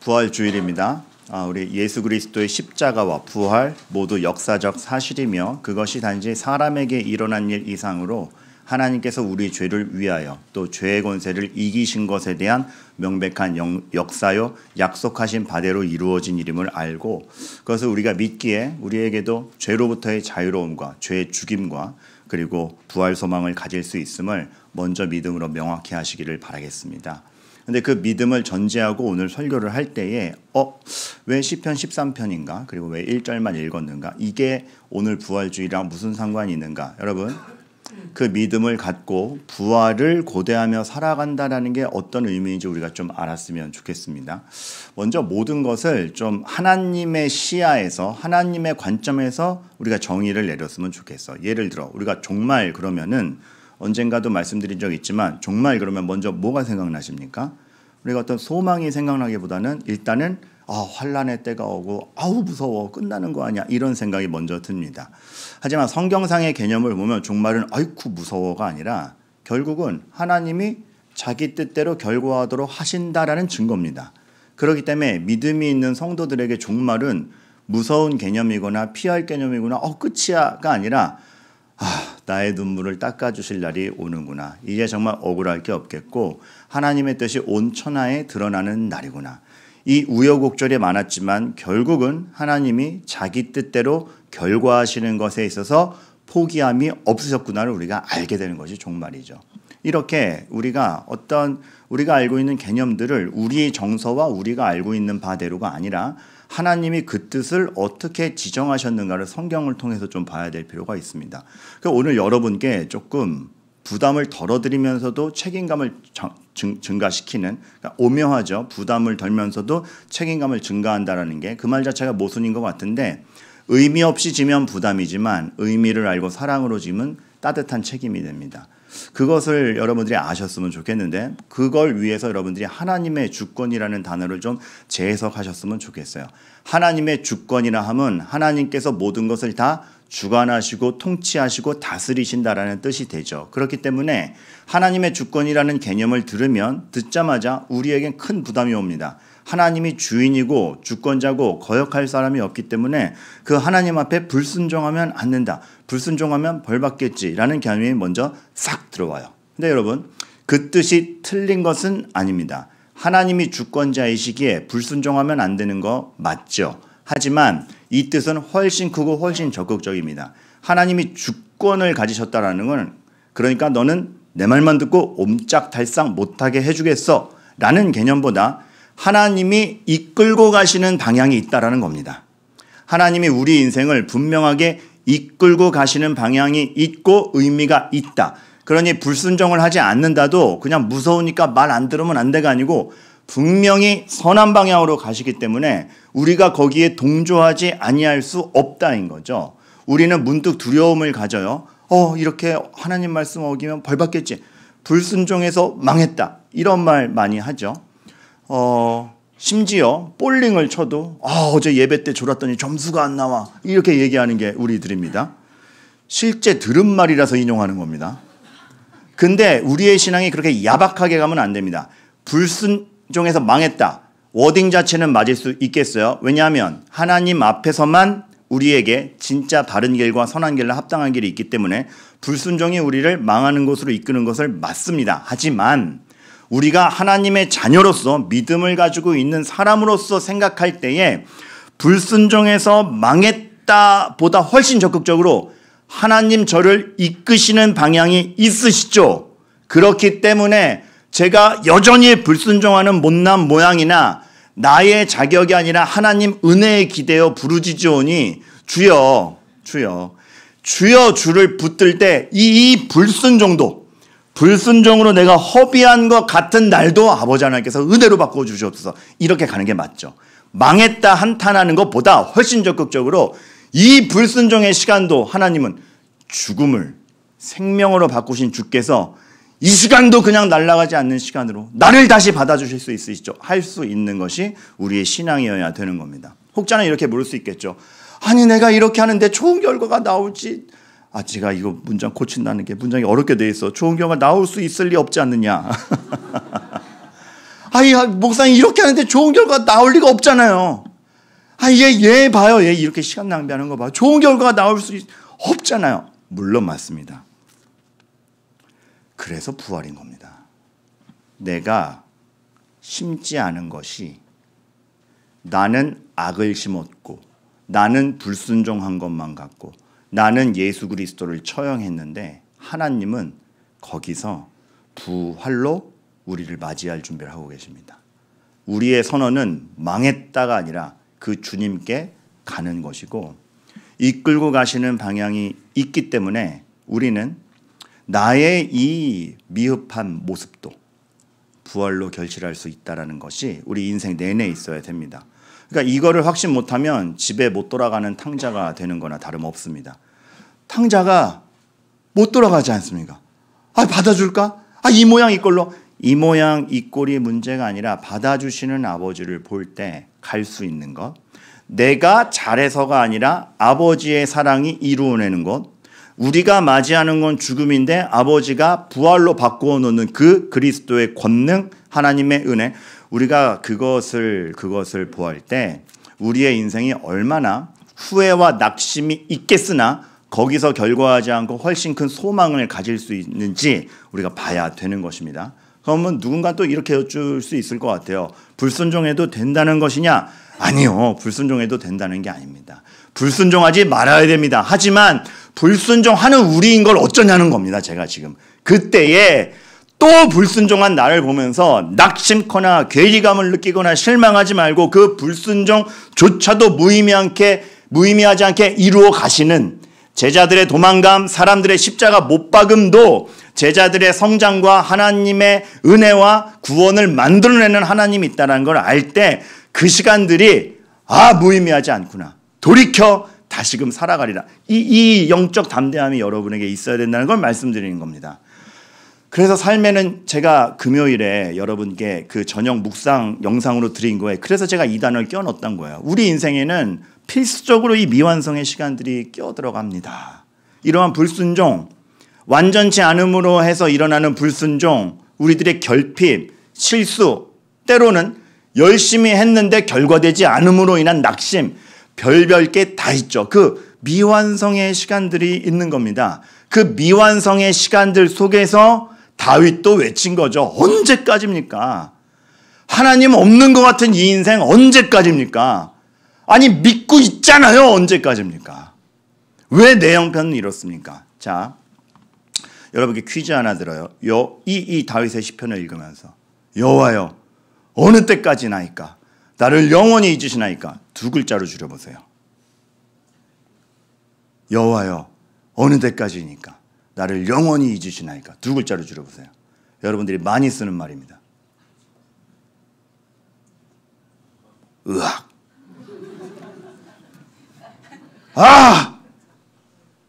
부활주일입니다. 우리 예수 그리스도의 십자가와 부활 모두 역사적 사실이며 그것이 단지 사람에게 일어난 일 이상으로 하나님께서 우리 죄를 위하여 또 죄의 권세를 이기신 것에 대한 명백한 역사요 약속하신 바대로 이루어진 일임을 알고 그것을 우리가 믿기에 우리에게도 죄로부터의 자유로움과 죄의 죽임과 그리고 부활 소망을 가질 수 있음을 먼저 믿음으로 명확히 하시기를 바라겠습니다. 근데 그 믿음을 전제하고 오늘 설교를 할 때에 왜 시편 13편인가 그리고 왜 1절만 읽었는가 이게 오늘 부활주의랑 무슨 상관이 있는가. 여러분 그 믿음을 갖고 부활을 고대하며 살아간다는 게 어떤 의미인지 우리가 좀 알았으면 좋겠습니다. 먼저 모든 것을 좀 하나님의 시야에서 하나님의 관점에서 우리가 정의를 내렸으면 좋겠어. 예를 들어 우리가 종말 그러면은 언젠가도 말씀드린 적 있지만 종말 그러면 먼저 뭐가 생각나십니까? 우리가 어떤 소망이 생각나기보다는 일단은 환란의 때가 오고 무서워 끝나는 거 아니야 이런 생각이 먼저 듭니다. 하지만 성경상의 개념을 보면 종말은 아이쿠 무서워가 아니라 결국은 하나님이 자기 뜻대로 결과하도록 하신다라는 증거입니다. 그렇기 때문에 믿음이 있는 성도들에게 종말은 무서운 개념이거나 피할 개념이거나 끝이야가 아니라 나의 눈물을 닦아주실 날이 오는구나. 이제 정말 억울할 게 없겠고 하나님의 뜻이 온 천하에 드러나는 날이구나. 이 우여곡절이 많았지만 결국은 하나님이 자기 뜻대로 결과하시는 것에 있어서 포기함이 없으셨구나를 우리가 알게 되는 것이 종말이죠. 이렇게 우리가 알고 있는 개념들을 우리의 정서와 우리가 알고 있는 바대로가 아니라 하나님이 그 뜻을 어떻게 지정하셨는가를 성경을 통해서 좀 봐야 될 필요가 있습니다. 오늘 여러분께 조금 부담을 덜어드리면서도 책임감을 증가시키는, 그러니까 오묘하죠. 부담을 덜면서도 책임감을 증가한다는 게 그 말 자체가 모순인 것 같은데 의미 없이 지면 부담이지만 의미를 알고 사랑으로 지면 따뜻한 책임이 됩니다. 그것을 여러분들이 아셨으면 좋겠는데 그걸 위해서 여러분들이 하나님의 주권이라는 단어를 좀 재해석하셨으면 좋겠어요. 하나님의 주권이라 함은 하나님께서 모든 것을 다 주관하시고 통치하시고 다스리신다라는 뜻이 되죠. 그렇기 때문에 하나님의 주권이라는 개념을 듣자마자 우리에겐 큰 부담이 옵니다. 하나님이 주인이고 주권자고 거역할 사람이 없기 때문에 그 하나님 앞에 불순종하면 안 된다. 불순종하면 벌 받겠지라는 개념이 먼저 싹 들어와요. 근데 여러분 그 뜻이 틀린 것은 아닙니다. 하나님이 주권자이시기에 불순종하면 안 되는 거 맞죠. 하지만 이 뜻은 훨씬 크고 훨씬 적극적입니다. 하나님이 주권을 가지셨다라는 건 그러니까 너는 내 말만 듣고 옴짝달싹 못하게 해주겠어 라는 개념보다 하나님이 이끌고 가시는 방향이 있다라는 겁니다. 하나님이 우리 인생을 분명하게 이끌고 가시는 방향이 있고 의미가 있다. 그러니 불순종을 하지 않는다도 그냥 무서우니까 말 안 들으면 안 돼가 아니고 분명히 선한 방향으로 가시기 때문에 우리가 거기에 동조하지 아니할 수 없다인 거죠. 우리는 문득 두려움을 가져요. 이렇게 하나님 말씀 어기면 벌 받겠지. 불순종해서 망했다. 이런 말 많이 하죠. 심지어 볼링을 쳐도 어제 예배 때 졸았더니 점수가 안 나와 이렇게 얘기하는 게 우리들입니다. 실제 들은 말이라서 인용하는 겁니다. 근데 우리의 신앙이 그렇게 야박하게 가면 안 됩니다. 불순종해서 망했다. 워딩 자체는 맞을 수 있겠어요. 왜냐하면 하나님 앞에서만 우리에게 진짜 바른 길과 선한 길과 합당한 길이 있기 때문에 불순종이 우리를 망하는 곳으로 이끄는 것을 맞습니다. 하지만 우리가 하나님의 자녀로서 믿음을 가지고 있는 사람으로서 생각할 때에 불순종해서 망했다 보다 훨씬 적극적으로 하나님 저를 이끄시는 방향이 있으시죠. 그렇기 때문에 제가 여전히 불순종하는 못난 모양이나 나의 자격이 아니라 하나님 은혜에 기대어 부르짖으오니 주여 주를 붙들 때 이 불순종으로 내가 허비한 것 같은 날도 아버지 하나님께서 은혜로 바꿔주시옵소서. 이렇게 가는 게 맞죠. 망했다 한탄하는 것보다 훨씬 적극적으로 이 불순종의 시간도 하나님은 죽음을 생명으로 바꾸신 주께서 이 시간도 그냥 날아가지 않는 시간으로 나를 다시 받아주실 수 있으시죠. 할 수 있는 것이 우리의 신앙이어야 되는 겁니다. 혹자는 이렇게 물을 수 있겠죠. 아니 내가 이렇게 하는데 좋은 결과가 나올지 제가 이거 문장 고친다는 게 문장이 어렵게 돼 있어. 좋은 결과가 나올 수 있을 리 없지 않느냐. 아이, 목사님 이렇게 하는데 좋은 결과가 나올 리가 없잖아요. 얘 봐요. 얘 이렇게 시간 낭비하는 거 봐. 좋은 결과가 나올 수 없잖아요. 물론 맞습니다. 그래서 부활인 겁니다. 내가 심지 않은 것이 나는 악을 심었고 나는 불순종한 것만 같고 나는 예수 그리스도를 처형했는데 하나님은 거기서 부활로 우리를 맞이할 준비를 하고 계십니다. 우리의 선언은 망했다가 아니라 그 주님께 가는 것이고 이끌고 가시는 방향이 있기 때문에 우리는 나의 이 미흡한 모습도 부활로 결실할 수 있다는 것이 우리 인생 내내 있어야 됩니다. 그러니까 이거를 확신 못하면 집에 못 돌아가는 탕자가 되는 거나 다름없습니다. 탕자가 못 돌아가지 않습니까? 받아줄까? 이 모양 이 꼴로. 이 모양 이 꼴이 문제가 아니라 받아주시는 아버지를 볼 때 갈 수 있는 것, 내가 잘해서가 아니라 아버지의 사랑이 이루어내는 것, 우리가 맞이하는 건 죽음인데 아버지가 부활로 바꾸어 놓는 그 그리스도의 권능, 하나님의 은혜, 우리가 그것을 보할 때 우리의 인생이 얼마나 후회와 낙심이 있겠으나 거기서 결과하지 않고 훨씬 큰 소망을 가질 수 있는지 우리가 봐야 되는 것입니다. 그러면 누군가 또 이렇게 여쭐 수 있을 것 같아요. 불순종해도 된다는 것이냐? 아니요. 불순종해도 된다는 게 아닙니다. 불순종하지 말아야 됩니다. 하지만 불순종하는 우리인 걸 어쩌냐는 겁니다. 제가 지금. 그때에 또 불순종한 나를 보면서 낙심거나 괴리감을 느끼거나 실망하지 말고 그 불순종조차도 무의미하지 않게 이루어 가시는 제자들의 도망감, 사람들의 십자가 못 박음도 제자들의 성장과 하나님의 은혜와 구원을 만들어내는 하나님이 있다는 걸 알 때 그 시간들이 무의미하지 않구나. 돌이켜 다시금 살아가리라. 이 영적 담대함이 여러분에게 있어야 된다는 걸 말씀드리는 겁니다. 그래서 삶에는 제가 금요일에 여러분께 그 저녁 묵상 영상으로 드린 거예요. 그래서 제가 이 단어를 껴넣었던 거예요. 우리 인생에는 필수적으로 이 미완성의 시간들이 끼어들어갑니다. 이러한 불순종, 완전치 않음으로 해서 일어나는 불순종, 우리들의 결핍, 실수, 때로는 열심히 했는데 결과되지 않음으로 인한 낙심, 별별 게 다 있죠. 그 미완성의 시간들이 있는 겁니다. 그 미완성의 시간들 속에서 다윗도 외친 거죠. 언제까지입니까? 하나님 없는 것 같은 이 인생 언제까지입니까? 아니 믿고 있잖아요. 언제까지입니까? 왜 내 형편은 이렇습니까? 자, 여러분께 퀴즈 하나 들어요. 이 다윗의 시편을 읽으면서 여호와여 어느 때까지나이까? 나를 영원히 잊으시나이까? 두 글자로 줄여보세요. 여호와여 어느 때까지니까? 나를 영원히 잊으시나이까? 두 글자로 줄여보세요. 여러분들이 많이 쓰는 말입니다. 으악.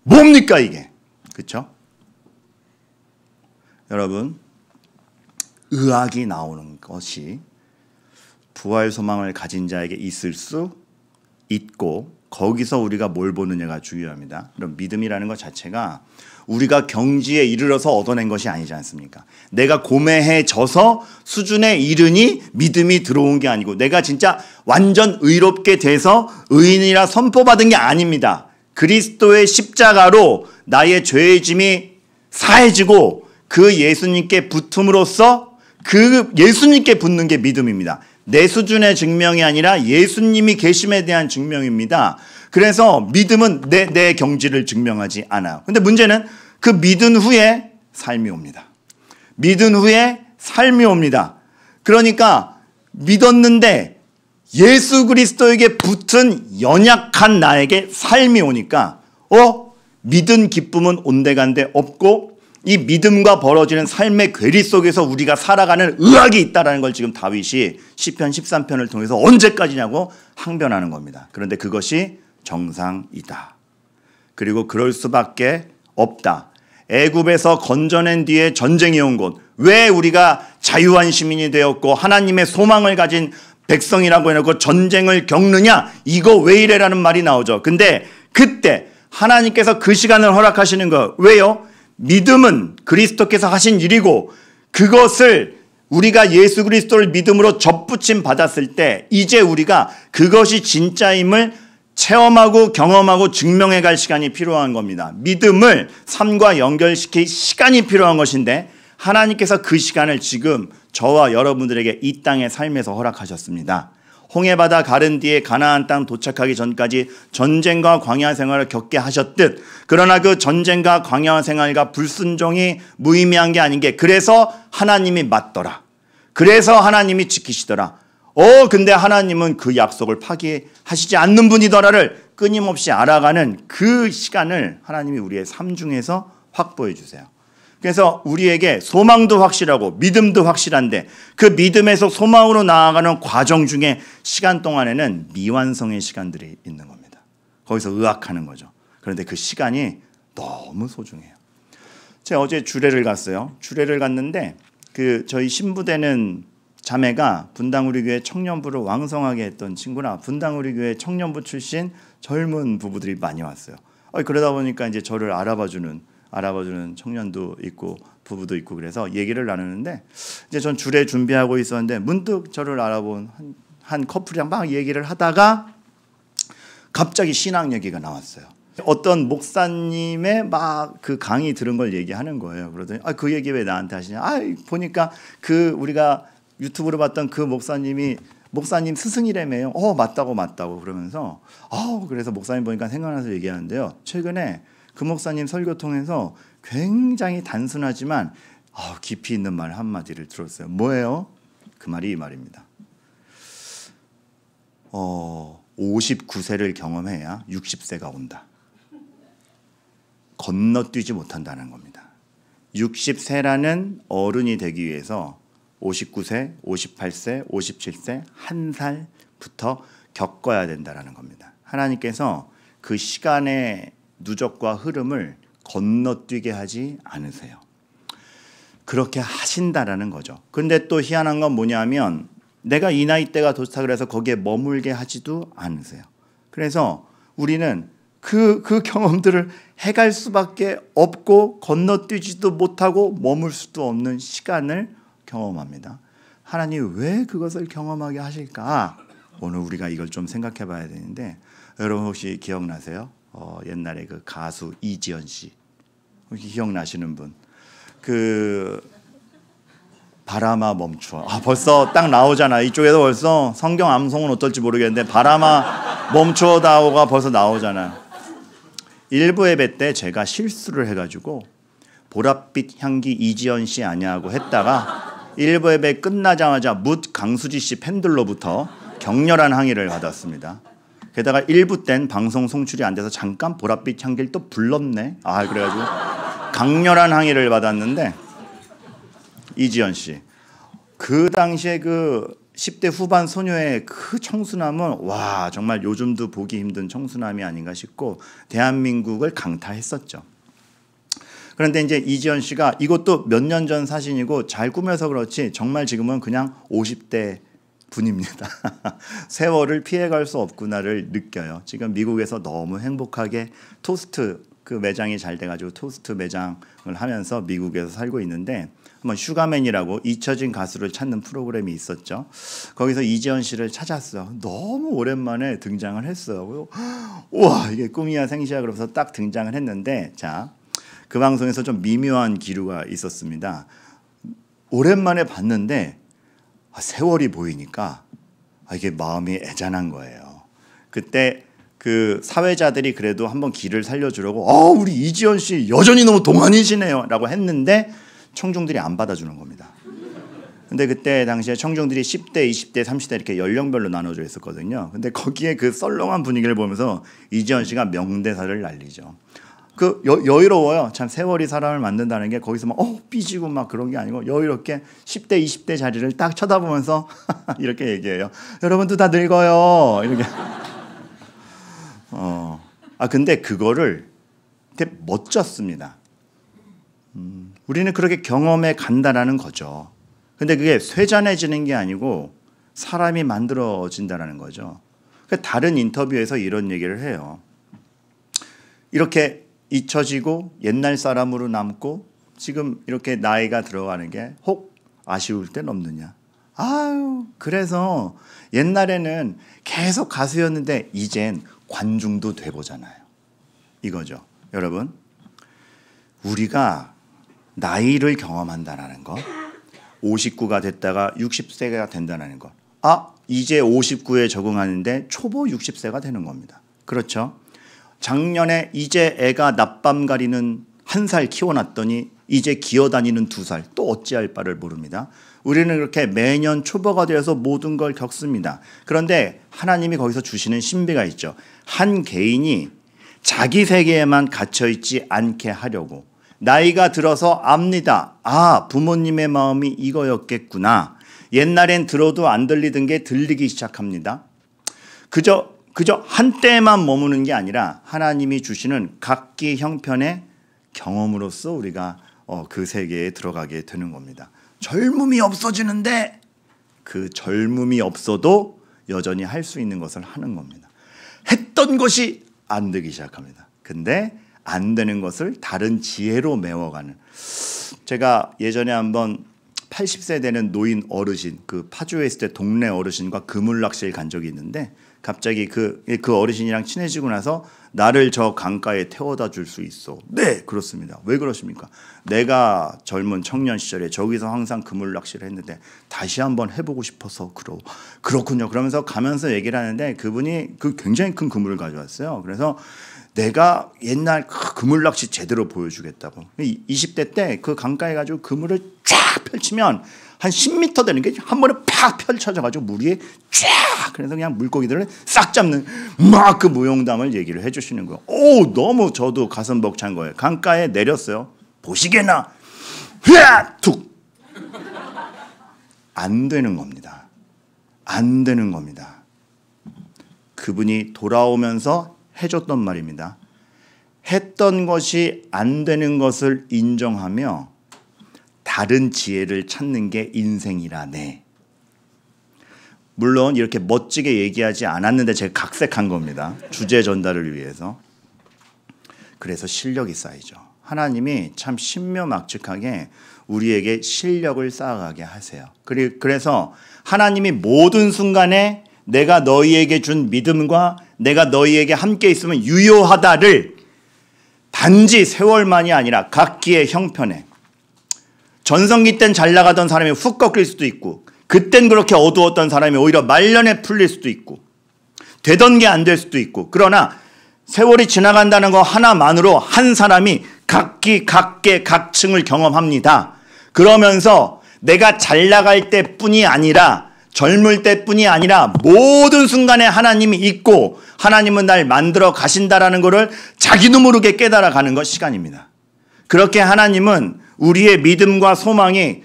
뭡니까 이게? 그렇죠? 여러분, 의학이 나오는 것이 부활 소망을 가진 자에게 있을 수 있고 거기서 우리가 뭘 보느냐가 중요합니다. 그럼 믿음이라는 것 자체가 우리가 경지에 이르러서 얻어낸 것이 아니지 않습니까? 내가 고매해져서 수준에 이르니 믿음이 들어온 게 아니고 내가 진짜 완전 의롭게 돼서 의인이라 선포받은 게 아닙니다. 그리스도의 십자가로 나의 죄의 짐이 사해지고 그 예수님께 붙음으로써 그 예수님께 붙는 게 믿음입니다. 내 수준의 증명이 아니라 예수님이 계심에 대한 증명입니다. 그래서 믿음은 내 경지를 증명하지 않아요. 근데 문제는 그 믿은 후에 삶이 옵니다. 믿은 후에 삶이 옵니다. 그러니까 믿었는데 예수 그리스도에게 붙은 연약한 나에게 삶이 오니까 믿은 기쁨은 온데간데 없고 이 믿음과 벌어지는 삶의 괴리 속에서 우리가 살아가는 의학이 있다는 걸 지금 다윗이 시편 13편을 통해서 언제까지냐고 항변하는 겁니다. 그런데 그것이 정상이다. 그리고 그럴 수밖에 없다. 애굽에서 건져낸 뒤에 전쟁이 온 곳, 왜 우리가 자유한 시민이 되었고 하나님의 소망을 가진 백성이라고 해놓고 전쟁을 겪느냐, 이거 왜 이래라는 말이 나오죠. 근데 그때 하나님께서 그 시간을 허락하시는 거 왜요? 믿음은 그리스도께서 하신 일이고 그것을 우리가 예수 그리스도를 믿음으로 접붙임 받았을 때 이제 우리가 그것이 진짜임을 체험하고 경험하고 증명해 갈 시간이 필요한 겁니다. 믿음을 삶과 연결시킬 시간이 필요한 것인데 하나님께서 그 시간을 지금 저와 여러분들에게 이 땅의 삶에서 허락하셨습니다. 홍해바다 가른 뒤에 가나안 땅 도착하기 전까지 전쟁과 광야 생활을 겪게 하셨듯, 그러나 그 전쟁과 광야 생활과 불순종이 무의미한 게 아닌 게, 그래서 하나님이 맞더라, 그래서 하나님이 지키시더라, 근데 하나님은 그 약속을 파기하시지 않는 분이더라를 끊임없이 알아가는 그 시간을 하나님이 우리의 삶 중에서 확보해 주세요. 그래서 우리에게 소망도 확실하고 믿음도 확실한데 그 믿음에서 소망으로 나아가는 과정 중에 시간 동안에는 미완성의 시간들이 있는 겁니다. 거기서 의학하는 거죠. 그런데 그 시간이 너무 소중해요. 제가 어제 주례를 갔어요. 주례를 갔는데 저희 신부되는 자매가 분당우리교회 청년부를 왕성하게 했던 친구나 분당우리교회 청년부 출신 젊은 부부들이 많이 왔어요. 그러다 보니까 이제 저를 알아봐주는 청년도 있고 부부도 있고, 그래서 얘기를 나누는데 이제 전 주례 준비하고 있었는데 문득 저를 알아본 한 커플이랑 막 얘기를 하다가 갑자기 신앙 얘기가 나왔어요. 어떤 목사님의 막 그 강의 들은 걸 얘기하는 거예요. 그러더니 그 얘기 왜 나한테 하시냐? 보니까 우리가 유튜브로 봤던 그 목사님 스승이라며요. 맞다고 그러면서 그래서 목사님 보니까 생각나서 얘기하는데요. 최근에 그 목사님 설교 통해서 굉장히 단순하지만 깊이 있는 말 한마디를 들었어요. 뭐예요? 그 말이 이 말입니다. 59세를 경험해야 60세가 온다. 건너뛰지 못한다는 겁니다. 60세라는 어른이 되기 위해서 59세, 58세, 57세 한 살부터 겪어야 된다는 겁니다. 하나님께서 그 시간의 누적과 흐름을 건너뛰게 하지 않으세요. 그렇게 하신다라는 거죠. 그런데 또 희한한 건 뭐냐면 내가 이 나이대가 도착을 해서 거기에 머물게 하지도 않으세요. 그래서 우리는 그 경험들을 해갈 수밖에 없고 건너뛰지도 못하고 머물 수도 없는 시간을 경험합니다. 하나님 왜 그것을 경험하게 하실까? 오늘 우리가 이걸 좀 생각해 봐야 되는데, 여러분 혹시 기억나세요? 옛날에 그 가수 이지연 씨 혹시 기억나시는 분? 바람아 멈춰. 벌써 딱 나오잖아. 이쪽에서 벌써 성경 암송은 어떨지 모르겠는데 바람아 멈춰다오가 벌써 나오잖아. 일부 예배 때 제가 실수를 해가지고 보랏빛 향기 이지연 씨 아냐고 했다가 일부 예배 끝나자마자 묻 강수지 씨 팬들로부터 격렬한 항의를 받았습니다. 게다가 1부 땐 방송 송출이 안 돼서 잠깐 보랏빛 향기를 또 불렀네. 그래가지고 강렬한 항의를 받았는데, 이지연 씨 그 당시에 10대 후반 소녀의 그 청순함은 정말 요즘도 보기 힘든 청순함이 아닌가 싶고 대한민국을 강타했었죠. 그런데 이제 이지연 씨가 이것도 몇 년 전 사진이고 잘 꾸며서 그렇지 정말 지금은 그냥 50대 분입니다. 세월을 피해갈 수 없구나를 느껴요. 지금 미국에서 너무 행복하게 토스트 매장이 잘 돼가지고 토스트 매장을 하면서 미국에서 살고 있는데, 한번 슈가맨이라고 잊혀진 가수를 찾는 프로그램이 있었죠. 거기서 이지연 씨를 찾았어요. 너무 오랜만에 등장을 했어요. 우와, 이게 꿈이야 생시야 그러면서 딱 등장을 했는데, 그 방송에서 좀 미묘한 기류가 있었습니다. 오랜만에 봤는데 세월이 보이니까 이게 마음이 애잔한 거예요. 그때 사회자들이 그래도 한번 길을 살려주려고 우리 이지연 씨 여전히 너무 동안이시네요 라고 했는데 청중들이 안 받아주는 겁니다. 근데 그때 당시에 청중들이 10대, 20대, 30대 이렇게 연령별로 나눠져 있었거든요. 근데 거기에 그 썰렁한 분위기를 보면서 이지연 씨가 명대사를 날리죠. 여유로워요. 참 세월이 사람을 만든다는 게 거기서 막 삐지고 막 그런 게 아니고 여유롭게 10대, 20대 자리를 딱 쳐다보면서 이렇게 얘기해요. 여러분도 다 늙어요. 이렇게. 근데 그거를 되게 멋졌습니다. 우리는 그렇게 경험해 간다라는 거죠. 근데 그게 쇠잔해지는 게 아니고 사람이 만들어진다라는 거죠. 다른 인터뷰에서 이런 얘기를 해요. 이렇게 잊혀지고 옛날 사람으로 남고 지금 이렇게 나이가 들어가는 게 혹 아쉬울 땐 없느냐. 아유, 그래서 옛날에는 계속 가수였는데 이젠 관중도 돼보잖아요. 이거죠. 여러분, 우리가 나이를 경험한다는 것, 59가 됐다가 60세가 된다는 것. 이제 59에 적응하는데 초보 60세가 되는 겁니다. 그렇죠? 작년에 이제 애가 낮밤 가리는 1살 키워놨더니 이제 기어다니는 2살, 또 어찌할 바를 모릅니다. 우리는 그렇게 매년 초보가 되어서 모든 걸 겪습니다. 그런데 하나님이 거기서 주시는 신비가 있죠. 한 개인이 자기 세계에만 갇혀있지 않게 하려고. 나이가 들어서 압니다. 부모님의 마음이 이거였겠구나. 옛날엔 들어도 안 들리던 게 들리기 시작합니다. 그저 한때만 머무는 게 아니라 하나님이 주시는 각기 형편의 경험으로써 우리가 그 세계에 들어가게 되는 겁니다. 젊음이 없어지는데 그 젊음이 없어도 여전히 할 수 있는 것을 하는 겁니다. 했던 것이 안 되기 시작합니다. 근데 안 되는 것을 다른 지혜로 메워가는. 제가 예전에 한번 80세 되는 노인 어르신, 그 파주에 있을 때 동네 어르신과 그물낚시를 간 적이 있는데 갑자기 그 어르신이랑 친해지고 나서 나를 저 강가에 태워다 줄 수 있어. 네, 그렇습니다. 왜 그러십니까? 내가 젊은 청년 시절에 저기서 항상 그물낚시를 했는데 다시 한번 해보고 싶어서 그렇군요. 그러면서 가면서 얘기를 하는데 그분이 굉장히 큰 그물을 가져왔어요. 그래서 내가 옛날 그물낚시 제대로 보여주겠다고. 20대 때 그 강가에 가지고 그물을 쫙 펼치면 한 10m 되는 게 한 번에 팍 펼쳐져가지고 물 위에 쫙, 그래서 그냥 물고기들을 싹 잡는 막 그 무용담을 얘기를 해주시는 거예요. 너무 저도 가슴 벅찬 거예요. 강가에 내렸어요. 보시게나 툭. 안 되는 겁니다. 안 되는 겁니다. 그분이 돌아오면서 해줬던 말입니다. 했던 것이 안 되는 것을 인정하며 다른 지혜를 찾는 게 인생이라네. 물론 이렇게 멋지게 얘기하지 않았는데 제가 각색한 겁니다. 주제 전달을 위해서. 그래서 실력이 쌓이죠. 하나님이 참 신묘막측하게 우리에게 실력을 쌓아가게 하세요. 그래서 하나님이 모든 순간에 내가 너희에게 준 믿음과 내가 너희에게 함께 있으면 유효하다를 단지 세월만이 아니라 각기의 형편에, 전성기 땐 잘 나가던 사람이 훅 꺾일 수도 있고 그땐 그렇게 어두웠던 사람이 오히려 말년에 풀릴 수도 있고 되던 게 안 될 수도 있고, 그러나 세월이 지나간다는 거 하나만으로 한 사람이 각기 각계 각층을 경험합니다. 그러면서 내가 잘 나갈 때뿐이 아니라 젊을 때뿐이 아니라 모든 순간에 하나님이 있고 하나님은 날 만들어 가신다라는 것을 자기도 모르게 깨달아가는 것 시간입니다. 그렇게 하나님은 우리의 믿음과 소망이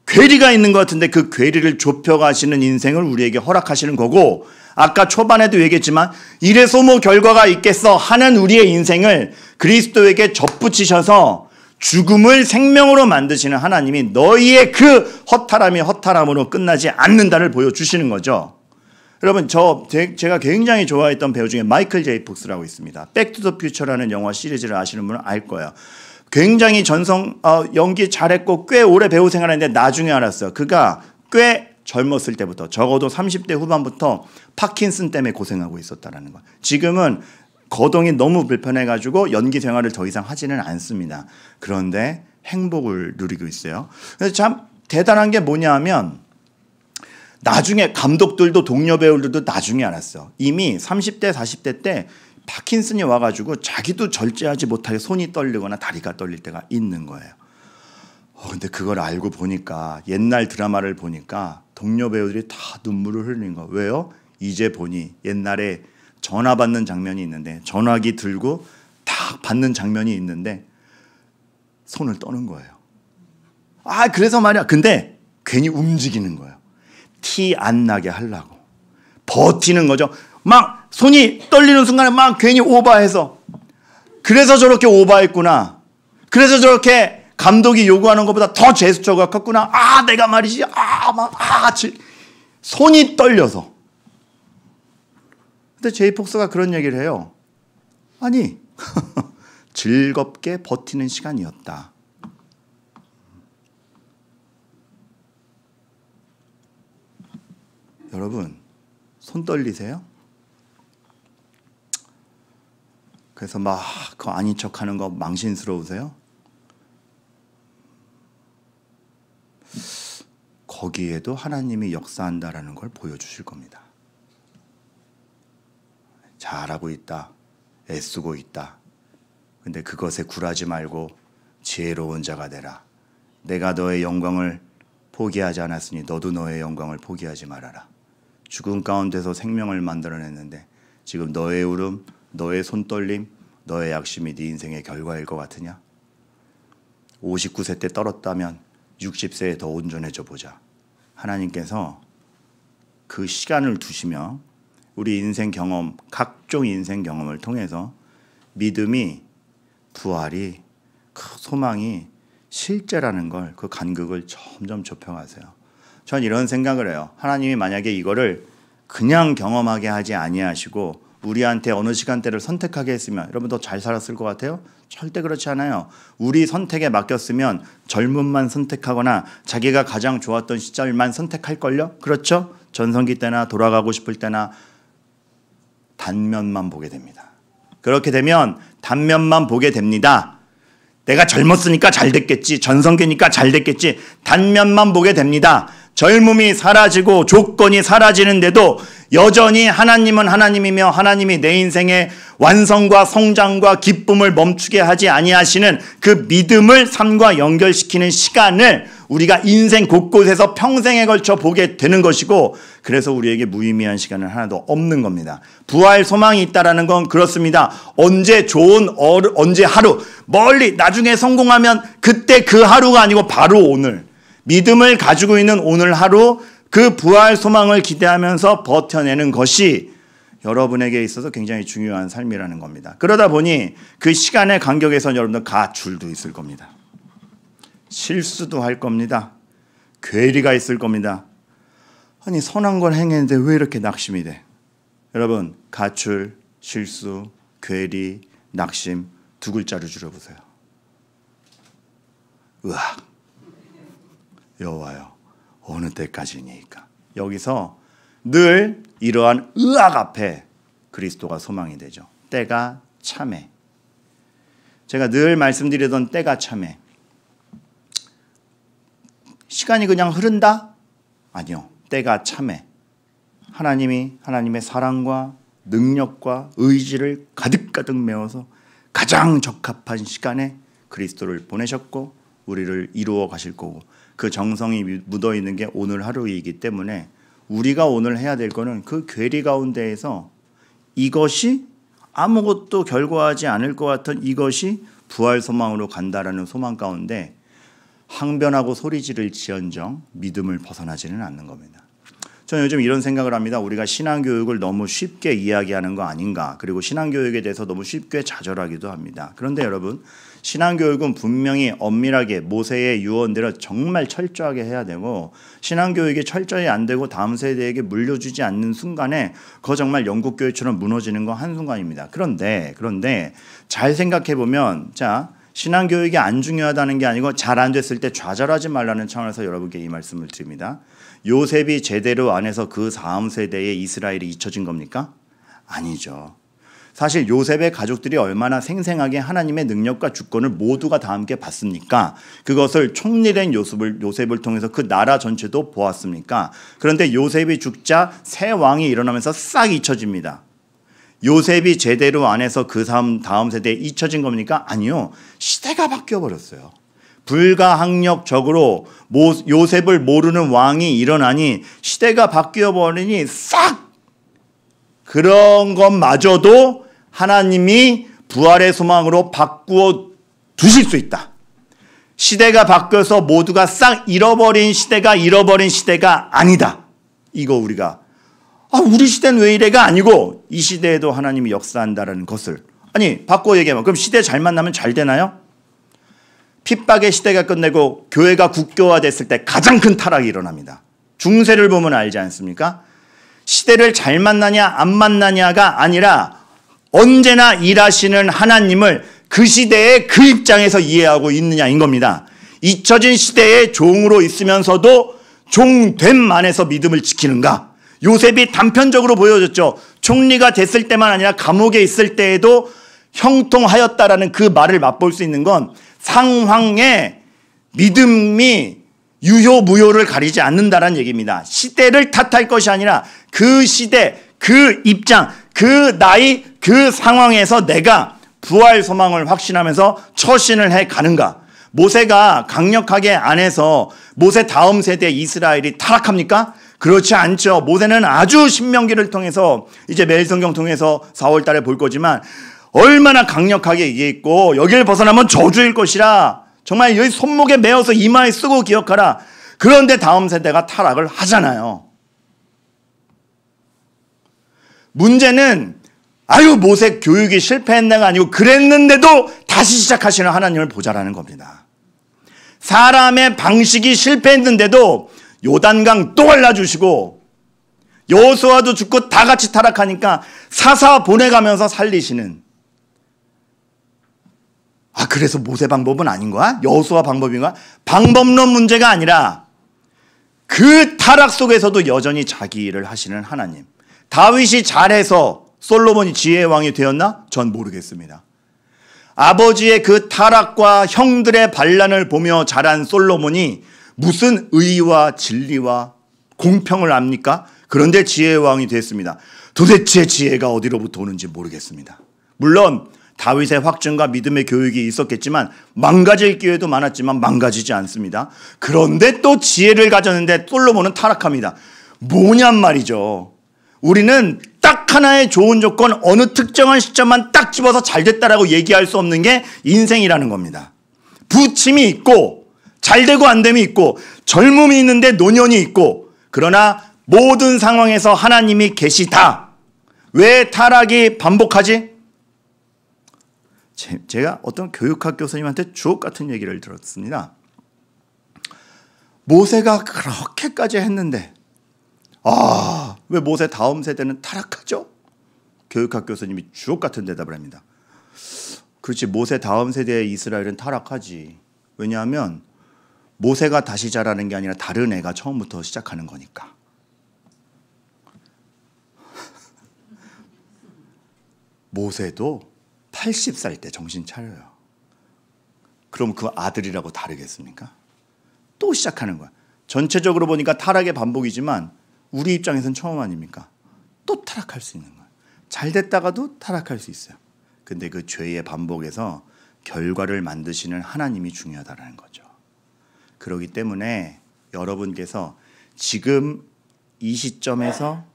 괴리가 있는 것 같은데 그 괴리를 좁혀가시는 인생을 우리에게 허락하시는 거고, 아까 초반에도 얘기했지만 이래서 뭐 결과가 있겠어 하는 우리의 인생을 그리스도에게 접붙이셔서 죽음을 생명으로 만드시는 하나님이 너희의 그 허탈함이 허탈함으로 끝나지 않는다를 보여주시는 거죠. 여러분, 제가 굉장히 좋아했던 배우 중에 마이클 제이 폭스라고 있습니다. 백투더퓨처라는 영화 시리즈를 아시는 분은 알 거예요. 굉장히 연기 잘했고 꽤 오래 배우 생활했는데 나중에 알았어요. 그가 꽤 젊었을 때부터, 적어도 30대 후반부터 파킨슨 때문에 고생하고 있었다는 거. 지금은 거동이 너무 불편해가지고 연기 생활을 더 이상 하지는 않습니다. 그런데 행복을 누리고 있어요. 그래서 참 대단한 게 뭐냐 하면 나중에 감독들도 동료 배우들도 나중에 알았어요. 이미 30대 40대 때 파킨슨이 와가지고 자기도 절제하지 못하게 손이 떨리거나 다리가 떨릴 때가 있는 거예요. 근데 그걸 알고 보니까, 옛날 드라마를 보니까 동료 배우들이 다 눈물을 흘리는 거예요. 왜요? 이제 보니 옛날에 전화 받는 장면이 있는데 전화기 들고 딱 받는 장면이 있는데 손을 떠는 거예요. 그래서 말이야. 근데 괜히 움직이는 거예요. 티 안 나게 하려고 버티는 거죠. 막 손이 떨리는 순간에 막 괜히 오버해서, 그래서 저렇게 오버했구나, 그래서 저렇게 감독이 요구하는 것보다 더 제스처가 컸구나, 내가 말이지, 손이 떨려서. 근데 제이 폭스가 그런 얘기를 해요. 아니 즐겁게 버티는 시간이었다. 여러분, 손 떨리세요? 그래서 막 그 아닌 척하는 거 망신스러우세요? 거기에도 하나님이 역사한다라는 걸 보여주실 겁니다. 잘하고 있다. 애쓰고 있다. 근데 그것에 굴하지 말고 지혜로운 자가 되라. 내가 너의 영광을 포기하지 않았으니 너도 너의 영광을 포기하지 말아라. 죽음 가운데서 생명을 만들어냈는데 지금 너의 울음, 너의 손떨림, 너의 약심이 네 인생의 결과일 것 같으냐? 59세 때 떨었다면 60세에 더 온전해져 보자. 하나님께서 그 시간을 두시며 우리 인생 경험, 각종 인생 경험을 통해서 믿음이, 부활이, 그 소망이 실제라는 걸, 그 간극을 점점 좁혀가세요. 전 이런 생각을 해요. 하나님이 만약에 이거를 그냥 경험하게 하지 아니하시고 우리한테 어느 시간대를 선택하게 했으면 여러분 더 잘 살았을 것 같아요? 절대 그렇지 않아요. 우리 선택에 맡겼으면 젊음만 선택하거나 자기가 가장 좋았던 시절만 선택할걸요? 그렇죠? 전성기 때나 돌아가고 싶을 때나 단면만 보게 됩니다. 그렇게 되면 단면만 보게 됩니다. 내가 젊었으니까 잘 됐겠지. 전성기니까 잘 됐겠지. 단면만 보게 됩니다. 젊음이 사라지고 조건이 사라지는데도 여전히 하나님은 하나님이며 하나님이 내 인생의 완성과 성장과 기쁨을 멈추게 하지 아니하시는 그 믿음을 삶과 연결시키는 시간을 우리가 인생 곳곳에서 평생에 걸쳐 보게 되는 것이고, 그래서 우리에게 무의미한 시간은 하나도 없는 겁니다. 부활 소망이 있다라는 건 그렇습니다. 언제 언제 하루 멀리 나중에 성공하면 그때 그 하루가 아니고 바로 오늘, 믿음을 가지고 있는 오늘 하루, 그 부활 소망을 기대하면서 버텨내는 것이 여러분에게 있어서 굉장히 중요한 삶이라는 겁니다. 그러다 보니 그 시간의 간격에서 여러분들 가출도 있을 겁니다. 실수도 할 겁니다. 괴리가 있을 겁니다. 아니 선한 걸 행했는데 왜 이렇게 낙심이 돼? 여러분, 가출, 실수, 괴리, 낙심 두 글자로 줄여보세요. 의학. 여호와여, 어느 때까지니까. 여기서 늘 이러한 의학 앞에 그리스도가 소망이 되죠. 때가 참해. 제가 늘 말씀드리던 때가 참해. 시간이 그냥 흐른다? 아니요. 때가 참해. 하나님이 하나님의 사랑과 능력과 의지를 가득가득 메워서 가장 적합한 시간에 그리스도를 보내셨고 우리를 이루어 가실 거고, 그 정성이 묻어있는 게 오늘 하루이기 때문에 우리가 오늘 해야 될 거는 그 괴리 가운데에서 이것이 아무것도 결과하지 않을 것 같은 이것이 부활 소망으로 간다라는 소망 가운데 항변하고 소리 지를지언정 믿음을 벗어나지는 않는 겁니다. 저는 요즘 이런 생각을 합니다. 우리가 신앙교육을 너무 쉽게 이야기하는 거 아닌가, 그리고 신앙교육에 대해서 너무 쉽게 좌절하기도 합니다. 그런데 여러분, 신앙교육은 분명히 엄밀하게 모세의 유언대로 정말 철저하게 해야 되고, 신앙교육이 철저히 안 되고 다음 세대에게 물려주지 않는 순간에 그거 정말 영국교회처럼 무너지는 거 한순간입니다. 그런데 잘 생각해보면, 자, 신앙교육이 안 중요하다는 게 아니고 잘 안 됐을 때 좌절하지 말라는 차원에서 여러분께 이 말씀을 드립니다. 요셉이 제대로 안 해서 그 다음 세대에 이스라엘이 잊혀진 겁니까? 아니죠. 사실 요셉의 가족들이 얼마나 생생하게 하나님의 능력과 주권을 모두가 다 함께 봤습니까? 그것을 총리된 요셉을 통해서 그 나라 전체도 보았습니까? 그런데 요셉이 죽자 새 왕이 일어나면서 싹 잊혀집니다. 요셉이 제대로 안 해서 그 다음 세대에 잊혀진 겁니까? 아니요. 시대가 바뀌어버렸어요. 불가항력적으로 요셉을 모르는 왕이 일어나니 시대가 바뀌어버리니 싹 그런 것마저도 하나님이 부활의 소망으로 바꾸어 두실 수 있다. 시대가 바뀌어서 모두가 싹 잃어버린 시대가 아니다. 이거 우리가 우리 시대는 왜 이래가 아니고 이 시대에도 하나님이 역사한다라는 것을, 아니 바꿔 얘기하면 그럼 시대 잘 만나면 잘 되나요? 핍박의 시대가 끝내고 교회가 국교화됐을 때 가장 큰 타락이 일어납니다. 중세를 보면 알지 않습니까? 시대를 잘 만나냐 안 만나냐가 아니라 언제나 일하시는 하나님을 그 시대의 그 입장에서 이해하고 있느냐인 겁니다. 잊혀진 시대의 종으로 있으면서도 종됨 안에서 믿음을 지키는가? 요셉이 단편적으로 보여줬죠. 총리가 됐을 때만 아니라 감옥에 있을 때에도 형통하였다라는 그 말을 맛볼 수 있는 건 상황의 믿음이 유효무효를 가리지 않는다라는 얘기입니다. 시대를 탓할 것이 아니라 그 시대, 그 입장, 그 나이, 그 상황에서 내가 부활 소망을 확신하면서 처신을 해 가는가. 모세가 강력하게 안 해서 모세 다음 세대 이스라엘이 타락합니까? 그렇지 않죠. 모세는 아주 신명기를 통해서 이제 매일 성경 통해서 4월 달에 볼 거지만 얼마나 강력하게 얘기했고 여기를 벗어나면 저주일 것이라 정말 여기 손목에 메어서 이마에 쓰고 기억하라. 그런데 다음 세대가 타락을 하잖아요. 문제는 모세 교육이 실패했나가 아니고 그랬는데도 다시 시작하시는 하나님을 보자라는 겁니다. 사람의 방식이 실패했는데도 요단강 또 갈라주시고 여호수아도 죽고 다 같이 타락하니까 사사 보내가면서 살리시는. 그래서 모세 방법은 아닌 거야? 여호수아 방법인가? 방법론 문제가 아니라 그 타락 속에서도 여전히 자기 일을 하시는 하나님. 다윗이 잘해서 솔로몬이 지혜의 왕이 되었나? 전 모르겠습니다. 아버지의 그 타락과 형들의 반란을 보며 자란 솔로몬이 무슨 의와 진리와 공평을 압니까? 그런데 지혜의 왕이 됐습니다. 도대체 지혜가 어디로부터 오는지 모르겠습니다. 물론 다윗의 확증과 믿음의 교육이 있었겠지만 망가질 기회도 많았지만 망가지지 않습니다. 그런데 또 지혜를 가졌는데 솔로몬은 타락합니다. 뭐냔 말이죠. 우리는 딱 하나의 좋은 조건 어느 특정한 시점만 딱 집어서 잘 됐다라고 얘기할 수 없는 게 인생이라는 겁니다. 부침이 있고 잘 되고 안 됨이 있고 젊음이 있는데 노년이 있고 그러나 모든 상황에서 하나님이 계시다. 왜 타락이 반복하지? 제가 어떤 교육학 교수님한테 주옥 같은 얘기를 들었습니다. 모세가 그렇게까지 했는데 왜 모세 다음 세대는 타락하죠? 교육학 교수님이 주옥 같은 대답을 합니다. 그렇지, 모세 다음 세대의 이스라엘은 타락하지. 왜냐하면 모세가 다시 자라는 게 아니라 다른 애가 처음부터 시작하는 거니까. 모세도 80살 때 정신 차려요. 그럼 그 아들이라고 다르겠습니까? 또 시작하는 거야. 전체적으로 보니까 타락의 반복이지만 우리 입장에서는 처음 아닙니까? 또 타락할 수 있는 거야. 잘 됐다가도 타락할 수 있어요. 근데 그 죄의 반복에서 결과를 만드시는 하나님이 중요하다는 거죠. 그렇기 때문에 여러분께서 지금 이 시점에서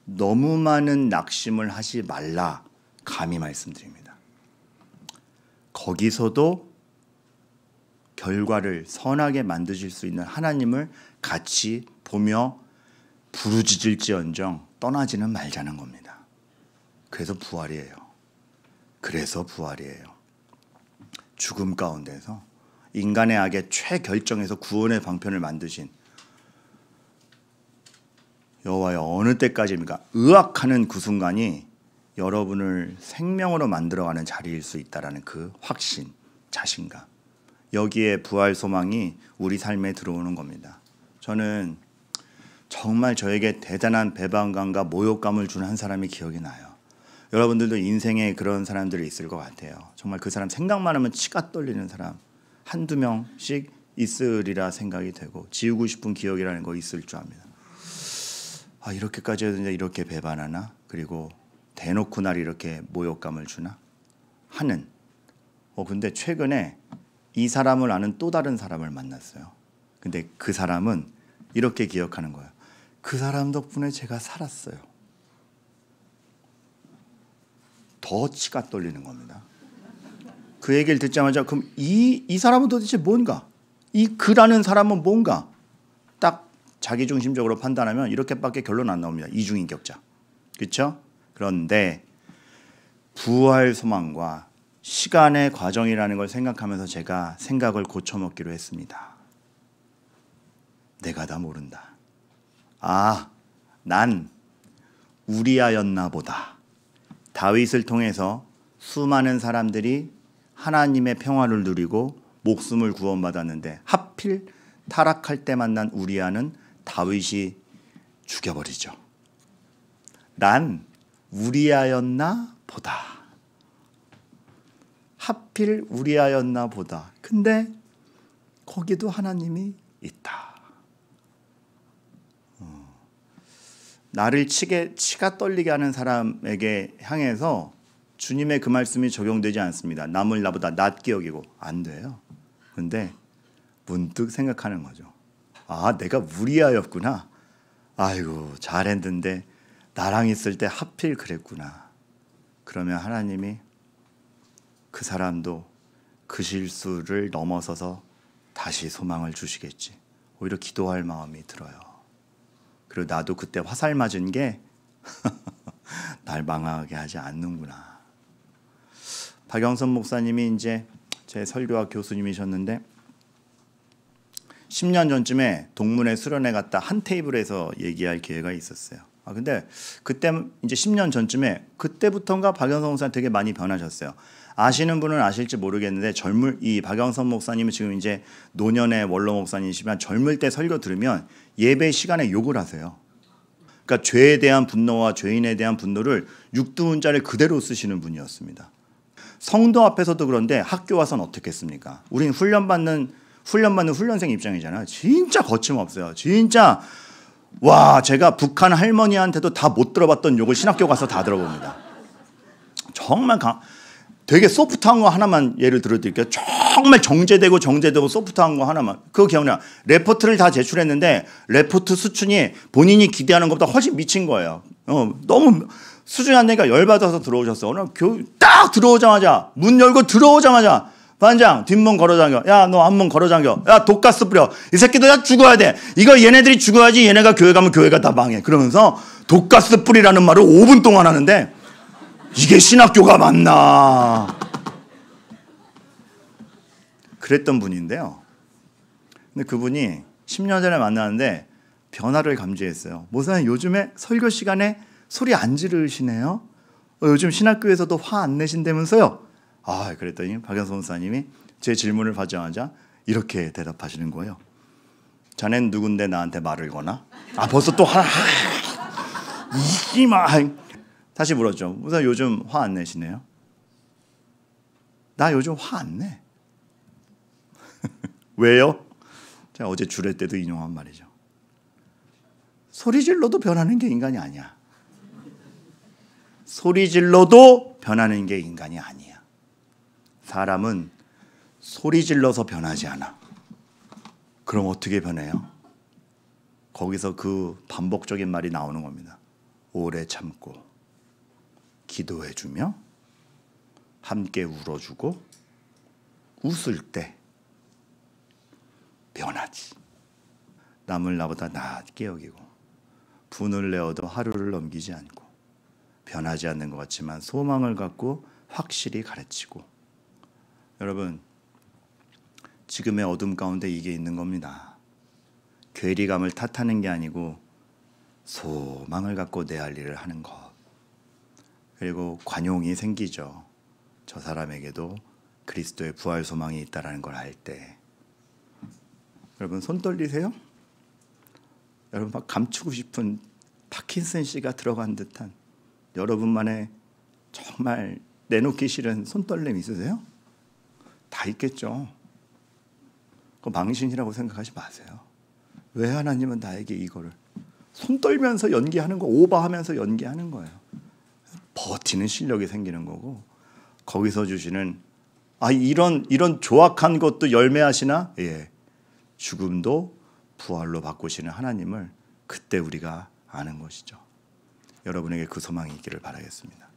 너무 많은 낙심을 하지 말라 감히 말씀드립니다. 거기서도 결과를 선하게 만드실 수 있는 하나님을 같이 보며 부르짖을지언정 떠나지는 말자는 겁니다. 그래서 부활이에요. 죽음 가운데서 인간의 악의 최결정에서 구원의 방편을 만드신 여호와여 어느 때까지입니까? 의학하는 그 순간이 여러분을 생명으로 만들어가는 자리일 수 있다는 그 확신, 자신감. 여기에 부활 소망이 우리 삶에 들어오는 겁니다. 저는 정말 저에게 대단한 배반감과 모욕감을 주는 한 사람이 기억이 나요. 여러분들도 인생에 그런 사람들이 있을 것 같아요. 정말 그 사람 생각만 하면 치가 떨리는 사람 한두 명씩 있으리라 생각이 되고 지우고 싶은 기억이라는 거 있을 줄 압니다. 이렇게까지 해도 이렇게 배반하나? 그리고 대놓고 날 이렇게 모욕감을 주나? 하는. 근데 최근에 이 사람을 아는 또 다른 사람을 만났어요. 근데 그 사람은 이렇게 기억하는 거예요. 그 사람 덕분에 제가 살았어요. 더 치가 떨리는 겁니다. 그 얘기를 듣자마자 그럼 이 사람은 도대체 뭔가? 이 그라는 사람은 뭔가? 딱 자기중심적으로 판단하면 이렇게밖에 결론 안 나옵니다. 이중인격자. 그렇죠? 그런데 부활 소망과 시간의 과정이라는 걸 생각하면서 제가 생각을 고쳐먹기로 했습니다. 내가 다 모른다. 난 우리아였나 보다. 다윗을 통해서 수많은 사람들이 하나님의 평화를 누리고 목숨을 구원받았는데 하필 타락할 때 만난 우리아는 다윗이 죽여버리죠. 난 우리아였나 보다. 하필 우리아였나 보다. 근데 거기도 하나님이 있다. 나를 치가 떨리게 하는 사람에게 향해서 주님의 그 말씀이 적용되지 않습니다. 남을 나보다 낮게 여기고 안 돼요. 근데 문득 생각하는 거죠. 아, 내가 우리아였구나. 아이고, 잘했는데 나랑 있을 때 하필 그랬구나. 그러면 하나님이 그 사람도 그 실수를 넘어서서 다시 소망을 주시겠지. 오히려 기도할 마음이 들어요. 그리고 나도 그때 화살 맞은 게 날 망하게 하지 않는구나. 박영선 목사님이 이제 제 설교학 교수님이셨는데 10년 전쯤에 동문회 수련회 갔다 한 테이블에서 얘기할 기회가 있었어요. 근데 그때 이제 10년 전쯤에 그때부터인가 박영선 목사님 되게 많이 변하셨어요. 아시는 분은 아실지 모르겠는데 이 박영선 목사님은 지금 이제 노년의 원로 목사님이시지만 젊을 때 설교 들으면 예배 시간에 욕을 하세요. 그러니까 죄에 대한 분노와 죄인에 대한 분노를 육두문자를 그대로 쓰시는 분이었습니다. 성도 앞에서도 그런데 학교 와서는 어떻겠습니까? 우린 훈련받는 훈련생 입장이잖아요. 진짜 거침없어요. 진짜 와, 제가 북한 할머니한테도 다 못 들어봤던 욕을 신학교 가서 다 들어봅니다. 정말 되게 소프트한 거 하나만 예를 들어드릴게요. 정말 정제되고 소프트한 거 하나만. 그거 기억나. 레포트를 다 제출했는데 레포트 수준이 본인이 기대하는 것보다 훨씬 미친 거예요. 너무 수준이 안 되니까 열받아서 들어오셨어. 오늘 딱 들어오자마자 문 열고 들어오자마자 반장 뒷문 걸어잠겨. 야, 너 앞문 걸어잠겨. 야, 독가스 뿌려. 이 새끼들 다 죽어야 돼. 이거 얘네들이 죽어야지 얘네가 교회 가면 교회가 다 망해. 그러면서 독가스 뿌리라는 말을 5분 동안 하는데 이게 신학교가 맞나. 그랬던 분인데요. 근데 그분이 10년 전에 만났는데 변화를 감지했어요. 목사님 요즘에 설교 시간에 소리 안 지르시네요. 요즘 신학교에서도 화 안 내신다면서요. 그랬더니 박영선 목사님이 제 질문을 받자마자 이렇게 대답하시는 거예요. 자넨 누군데 나한테 말을 거나? 벌써 또 하나. 다시 물었죠. 목사님 요즘 화 안 내시네요? 나 요즘 화 안 내. 왜요? 제가 어제 주례 때도 인용한 말이죠. 소리 질러도 변하는 게 인간이 아니야. 소리 질러도 변하는 게 인간이 아니야. 사람은 소리 질러서 변하지 않아. 그럼 어떻게 변해요? 거기서 그 반복적인 말이 나오는 겁니다. 오래 참고 기도해주며 함께 울어주고 웃을 때 변하지. 남을 나보다 낮게 여기고 분을 내어도 하루를 넘기지 않고 변하지 않는 것 같지만 소망을 갖고 확실히 가르치고. 여러분, 지금의 어둠 가운데 이게 있는 겁니다. 괴리감을 탓하는 게 아니고 소망을 갖고 내 할 일을 하는 것. 그리고 관용이 생기죠. 저 사람에게도 그리스도의 부활 소망이 있다는 걸 알 때. 여러분 손 떨리세요? 여러분 막 감추고 싶은 파킨슨 씨가 들어간 듯한 여러분만의 정말 내놓기 싫은 손떨림 있으세요? 다 있겠죠. 그거 망신이라고 생각하지 마세요. 왜 하나님은 나에게 이거를 손 떨면서 연기하는 거, 오버하면서 연기하는 거예요. 버티는 실력이 생기는 거고, 거기서 주시는 이런 조악한 것도 열매하시나? 예. 죽음도 부활로 바꾸시는 하나님을 그때 우리가 아는 것이죠. 여러분에게 그 소망이 있기를 바라겠습니다.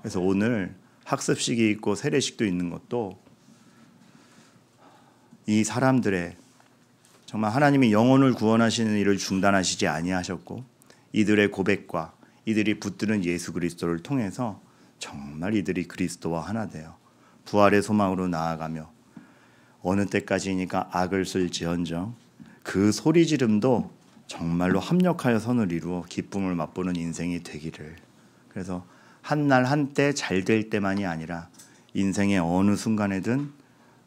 그래서 오늘 학습식이 있고 세례식도 있는 것도 이 사람들의 정말 하나님이 영혼을 구원하시는 일을 중단하시지 아니하셨고 이들의 고백과 이들이 붙드는 예수 그리스도를 통해서 정말 이들이 그리스도와 하나 되어 부활의 소망으로 나아가며 어느 때까지니까 악을 쓸지언정 그 소리 지름도 정말로 합력하여 선을 이루어 기쁨을 맛보는 인생이 되기를. 그래서 한날 한때 잘 될 때만이 아니라 인생의 어느 순간에든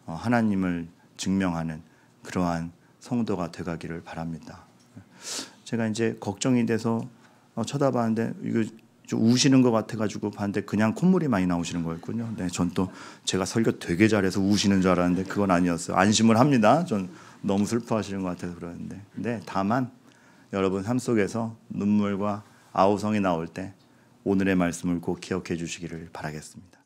하나님을 증명하는 그러한 성도가 되가기를 바랍니다. 제가 이제 걱정이 돼서 쳐다봤는데 이거 좀 우시는 것 같아가지고 봤는데 그냥 콧물이 많이 나오시는 거였군요. 네, 전 또 제가 설교 되게 잘해서 우시는 줄 알았는데 그건 아니었어요. 안심을 합니다. 전 너무 슬퍼하시는 것 같아서 그러는데, 네, 다만 여러분 삶 속에서 눈물과 아우성이 나올 때 오늘의 말씀을 꼭 기억해 주시기를 바라겠습니다.